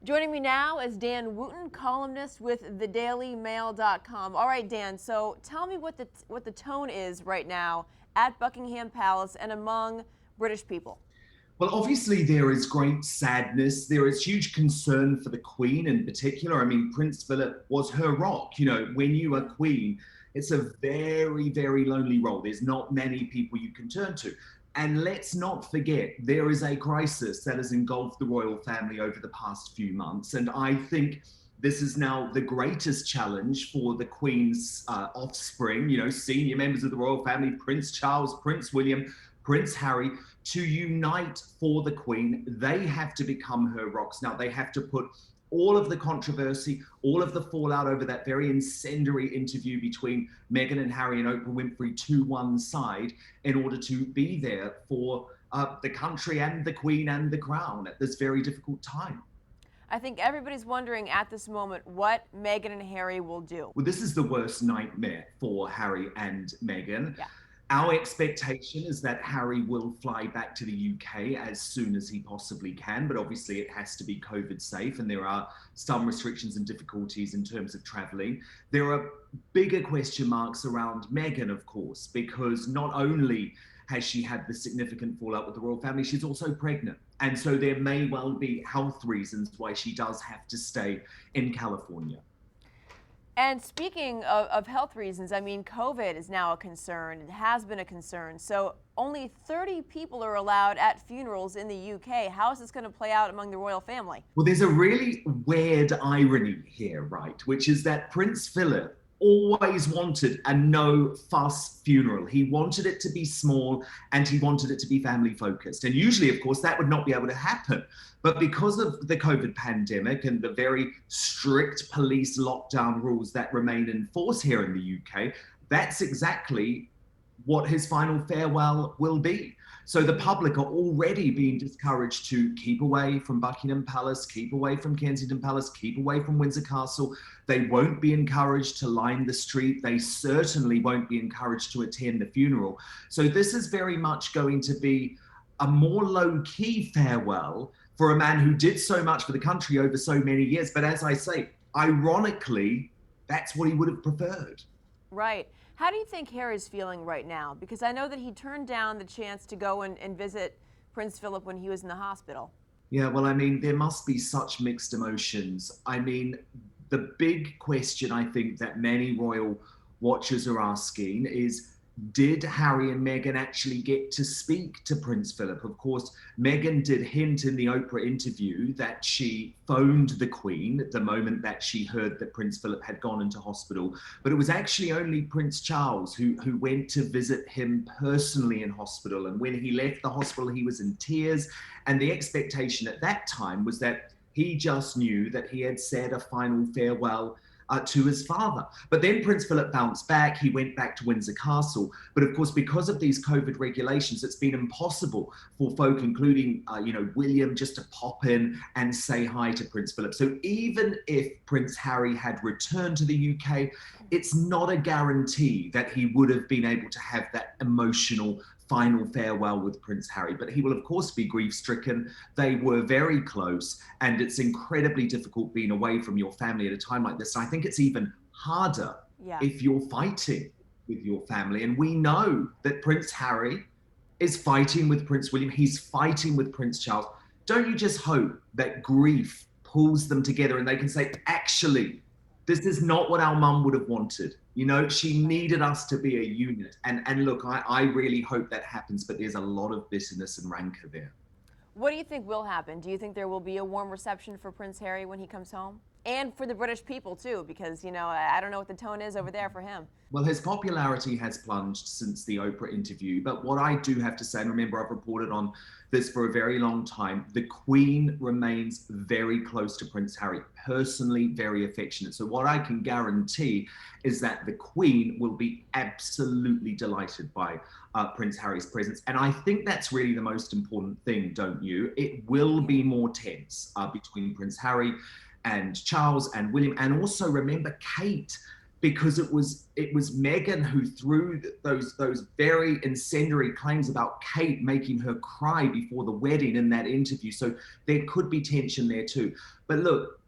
Joining me now is Dan Wootton, columnist with thedailymail.com. All right, Dan, so tell me what the tone is right now at Buckingham Palace and among British people. Well, obviously, there is great sadness. There is huge concern for the Queen in particular. I mean, Prince Philip was her rock. When you are Queen, it's a very, very lonely role. There's not many people you can turn to. And let's not forget, there is a crisis that has engulfed the royal family over the past few months. And I think this is now the greatest challenge for the Queen's offspring, senior members of the royal family, Prince Charles, Prince William, Prince Harry, to unite for the Queen. They have to become her rocks. Now, they have to put all of the controversy, all of the fallout over that very incendiary interview between Meghan and Harry and Oprah Winfrey to one side in order to be there for the country and the Queen and the crown at this very difficult time. I think everybody's wondering at this moment what Meghan and Harry will do. Well, this is the worst nightmare for Harry and Meghan. Yeah. Our expectation is that Harry will fly back to the UK as soon as he possibly can, but obviously it has to be COVID safe, and there are some restrictions and difficulties in terms of travelling. There are bigger question marks around Meghan, of course, because not only has she had the significant fallout with the royal family, she's also pregnant. And so there may well be health reasons why she does have to stay in California. And speaking of health reasons, I mean, COVID is now a concern. It has been a concern. So only 30 people are allowed at funerals in the UK. How is this going to play out among the royal family? Well, there's a really weird irony here, right? Which is that Prince Philip always wanted a no-fuss funeral. He wanted it to be small and he wanted it to be family-focused. And usually, of course, that would not be able to happen. But because of the COVID pandemic and the very strict police lockdown rules that remain in force here in the UK, that's exactly what his final farewell will be. So the public are already being discouraged to keep away from Buckingham Palace, keep away from Kensington Palace, keep away from Windsor Castle. They won't be encouraged to line the street. They certainly won't be encouraged to attend the funeral. So this is very much going to be a more low-key farewell for a man who did so much for the country over so many years. But as I say, ironically, that's what he would have preferred. Right. How do you think Harry's feeling right now? Because I know that he turned down the chance to go and visit Prince Philip when he was in the hospital. Yeah, well, I mean, there must be such mixed emotions. I mean, the big question I think that many royal watchers are asking is, did Harry and Meghan actually get to speak to Prince Philip? Of course, Meghan did hint in the Oprah interview that she phoned the Queen the moment that she heard that Prince Philip had gone into hospital. But it was actually only Prince Charles who went to visit him personally in hospital. And when he left the hospital, he was in tears. And the expectation at that time was that he just knew that he had said a final farewell to his father. But then Prince Philip bounced back. He went back to Windsor Castle. But of course, because of these COVID regulations, it's been impossible for folk, including, William, just to pop in and say hi to Prince Philip. So even if Prince Harry had returned to the UK, it's not a guarantee that he would have been able to have that emotional final farewell with Prince Harry. But he will, of course, be grief-stricken. They were very close, and it's incredibly difficult being away from your family at a time like this. And I think it's even harder if you're fighting with your family. And we know that Prince Harry is fighting with Prince William. He's fighting with Prince Charles. Don't you just hope that grief pulls them together and they can say, actually, this is not what our mum would have wanted. She needed us to be a unit. And look, I really hope that happens, but there's a lot of bitterness and rancor there. What do you think will happen? Do you think there will be a warm reception for Prince Harry when he comes home? And for the British people, too, because, I don't know what the tone is over there for him. Well, his popularity has plunged since the Oprah interview. But what I do have to say, and remember, I've reported on this for a very long time, the Queen remains very close to Prince Harry, personally very affectionate. So what I can guarantee is that the Queen will be absolutely delighted by Prince Harry's presence. And I think that's really the most important thing, don't you? It will be more tense between Prince Harry and Charles and William. And also remember, Kate because it was Meghan who threw those very incendiary claims about Kate making her cry before the wedding in that interview. So there could be tension there too. But look,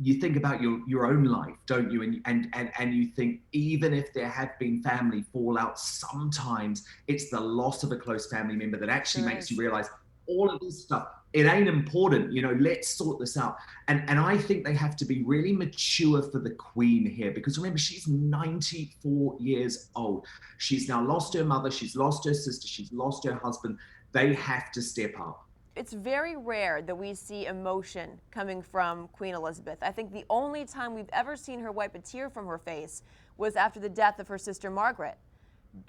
you think about your own life, don't you? And you think, even if there have been family fallout, sometimes it's the loss of a close family member that actually makes you realize all of this stuff, it ain't important, let's sort this out. And I think they have to be really mature for the Queen here, because remember, she's 94 years old. She's now lost her mother, she's lost her sister, she's lost her husband. They have to step up. It's very rare that we see emotion coming from Queen Elizabeth. I think the only time we've ever seen her wipe a tear from her face was after the death of her sister Margaret.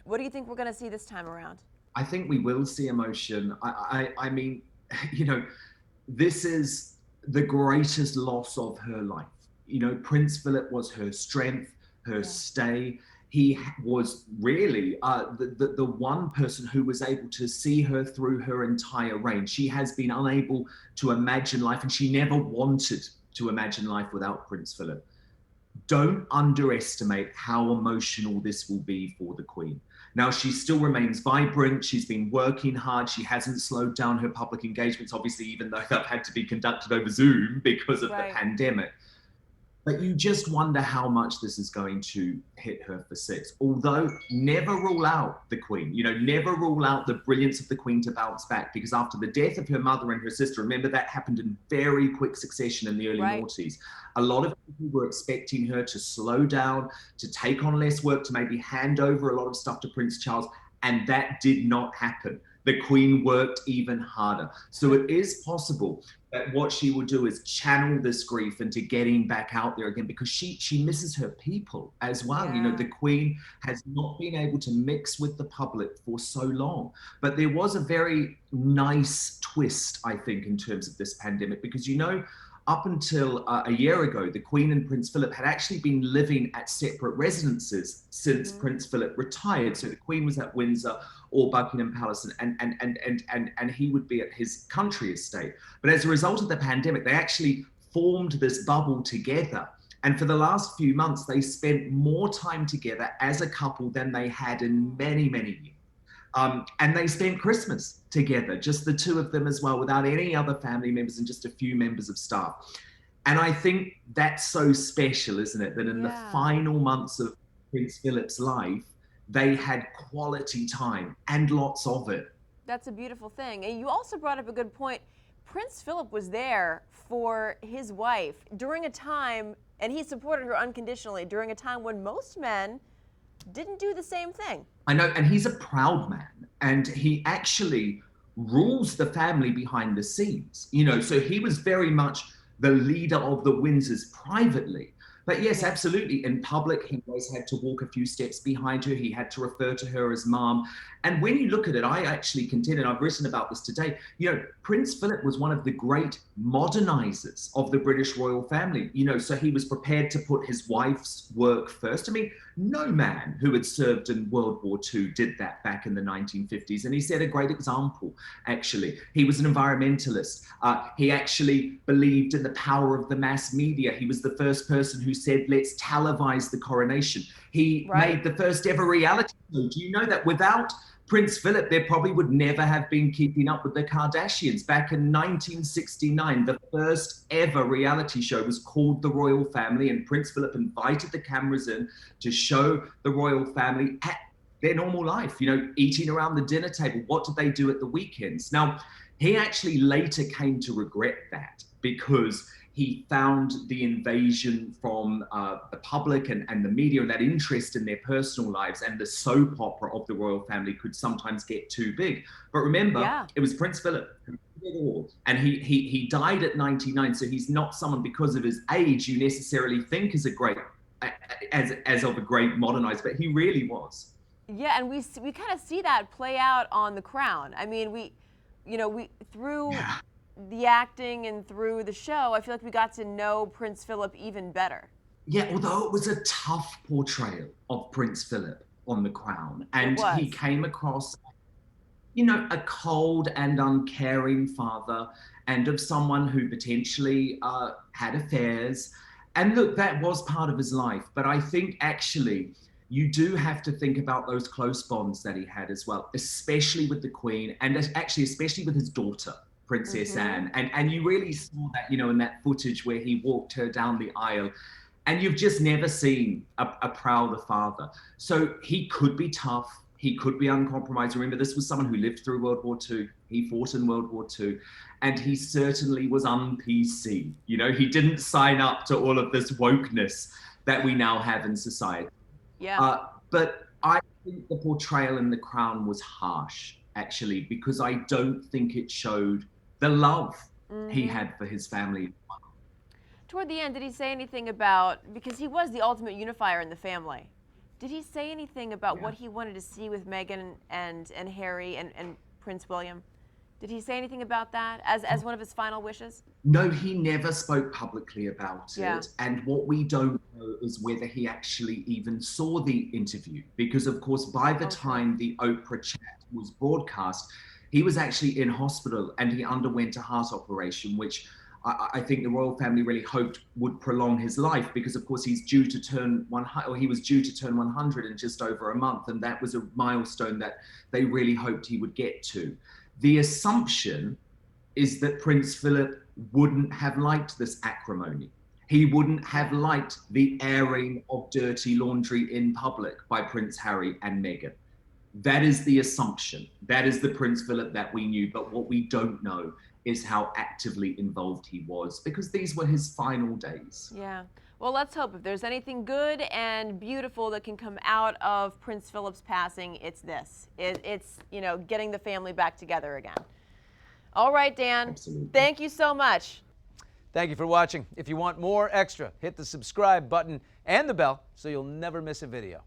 What do you think we're going to see this time around? I think we will see emotion. I mean, this is the greatest loss of her life. Prince Philip was her strength, her stay. He was really the one person who was able to see her through her entire reign. She has been unable to imagine life, and she never wanted to imagine life without Prince Philip. Don't underestimate how emotional this will be for the Queen. Now, she still remains vibrant. She's been working hard. She hasn't slowed down her public engagements, obviously, even though they've had to be conducted over Zoom because of the pandemic. But you just wonder how much this is going to hit her for six. Although, never rule out the Queen. Never rule out the brilliance of the Queen to bounce back, because after the death of her mother and her sister, remember that happened in very quick succession in the early noughties. A lot of people were expecting her to slow down, to take on less work, to maybe hand over a lot of stuff to Prince Charles, and that did not happen. The Queen worked even harder. So it is possible that what she will do is channel this grief into getting back out there again, because she misses her people as well. The Queen has not been able to mix with the public for so long. But there was a very nice twist, I think, in terms of this pandemic, because up until a year ago, the Queen and Prince Philip had actually been living at separate residences since Prince Philip retired. So the Queen was at Windsor or Buckingham Palace, and he would be at his country estate. But as a result of the pandemic, they actually formed this bubble together. And for the last few months, they spent more time together as a couple than they had in many, many years. And they spent Christmas together, just the two of them as well, without any other family members and just a few members of staff. And I think that's so special, isn't it? That in the final months of Prince Philip's life, they had quality time, and lots of it. That's a beautiful thing. And you also brought up a good point. Prince Philip was there for his wife during a time, and he supported her unconditionally during a time when most men didn't do the same thing. I know, and he's a proud man, and he actually rules the family behind the scenes. So he was very much the leader of the Windsors privately. But yes, absolutely. In public, he always had to walk a few steps behind her. He had to refer to her as mom. And when you look at it, I actually contend, and I've written about this today, Prince Philip was one of the great modernizers of the British royal family. So he was prepared to put his wife's work first. I mean, no man who had served in World War II did that back in the 1950s. And he set a great example, actually. He was an environmentalist. He actually believed in the power of the mass media. He was the first person who said, let's televise the coronation. He made the first ever reality show. Do you know that without Prince Philip, there probably would never have been Keeping Up with the Kardashians? Back in 1969, the first ever reality show was called The Royal Family, and Prince Philip invited the cameras in to show the royal family at their normal life, eating around the dinner table. What did they do at the weekends? Now, he actually later came to regret that, because he found the invasion from the public and the media, and that interest in their personal lives and the soap opera of the royal family could sometimes get too big. But remember, it was Prince Philip who did it all. And he died at 99, so he's not someone, because of his age, you necessarily think is a great, as of a great modernizer, but he really was. Yeah, and we kind of see that play out on The Crown. I mean, we through the acting and through the show, I feel like we got to know Prince Philip even better. Yeah, although it was a tough portrayal of Prince Philip on The Crown. And he came across, a cold and uncaring father, and of someone who potentially had affairs. And look, that was part of his life. But I think actually you do have to think about those close bonds that he had as well, especially with the Queen and actually especially with his daughter, Princess Anne. And you really saw that, in that footage where he walked her down the aisle. And you've just never seen a prouder father. So he could be tough. He could be uncompromised. Remember, this was someone who lived through World War II. He fought in World War II. And he certainly was un-PC. He didn't sign up to all of this wokeness that we now have in society. Yeah. But I think the portrayal in The Crown was harsh, actually, because I don't think it showed the love he had for his family. Toward the end, did he say anything about, because he was the ultimate unifier in the family, did he say anything about what he wanted to see with Meghan and Harry and Prince William? Did he say anything about that as one of his final wishes? No, he never spoke publicly about it. And what we don't know is whether he actually even saw the interview. Because, of course, by the time the Oprah chat was broadcast, he was actually in hospital and he underwent a heart operation, which I think the royal family really hoped would prolong his life because, of course, he was due to turn 100 in just over a month. And that was a milestone that they really hoped he would get to. The assumption is that Prince Philip wouldn't have liked this acrimony. He wouldn't have liked the airing of dirty laundry in public by Prince Harry and Meghan. That is the assumption. That is the Prince Philip that we knew. But what we don't know is how actively involved he was, because these were his final days. Yeah. Well, let's hope if there's anything good and beautiful that can come out of Prince Philip's passing, it's this. It's getting the family back together again. All right, Dan. Absolutely. Thank you so much. Thank you for watching. If you want more extra, hit the subscribe button and the bell so you'll never miss a video.